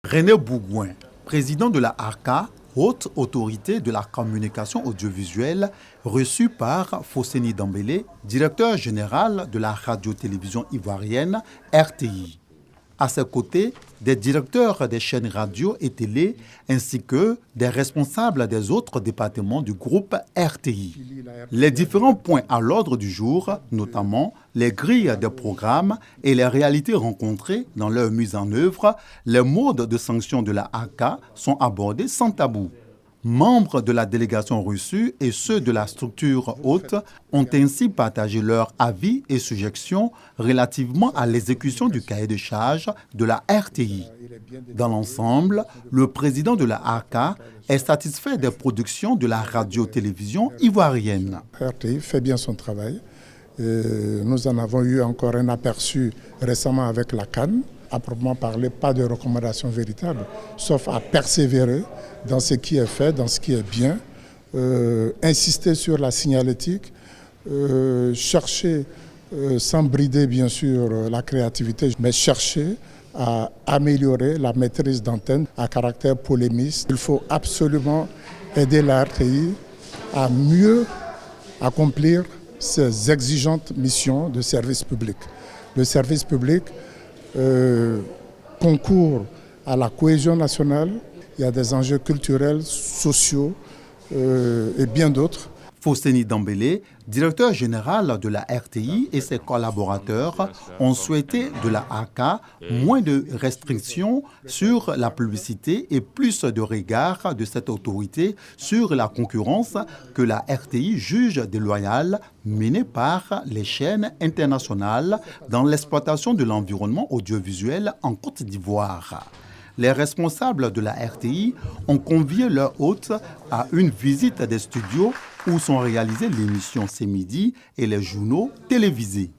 René Bougouin, président de la ARCA, haute autorité de la communication audiovisuelle, reçu par Fosséni Dambélé, directeur général de la radio-télévision ivoirienne RTI. À ses côtés, des directeurs des chaînes radio et télé, ainsi que des responsables des autres départements du groupe RTI. Les différents points à l'ordre du jour, notamment les grilles des programmes et les réalités rencontrées dans leur mise en œuvre, les modes de sanction de la ARCA sont abordés sans tabou. Membres de la délégation reçue et ceux de la structure haute ont ainsi partagé leurs avis et suggestions relativement à l'exécution du cahier de charges de la RTI. Dans l'ensemble, le président de la ARCA est satisfait des productions de la radio-télévision ivoirienne. RTI fait bien son travail. Nous en avons eu encore un aperçu récemment avec la CAN. À proprement parler, pas de recommandations véritables, sauf à persévérer dans ce qui est fait, dans ce qui est bien, insister sur la signalétique, chercher, sans brider bien sûr la créativité, mais chercher à améliorer la maîtrise d'antenne à caractère polémiste. Il faut absolument aider la RTI à mieux accomplir ses exigeantes missions de service public. Le service public concourt à la cohésion nationale, il y a des enjeux culturels, sociaux et bien d'autres. Fosséni Dambélé, directeur général de la RTI et ses collaborateurs ont souhaité de la ARCA moins de restrictions sur la publicité et plus de regard de cette autorité sur la concurrence que la RTI juge déloyale menée par les chaînes internationales dans l'exploitation de l'environnement audiovisuel en Côte d'Ivoire. Les responsables de la RTI ont convié leur hôte à une visite des studios où sont réalisées l'émission C'est Midi et les journaux télévisés.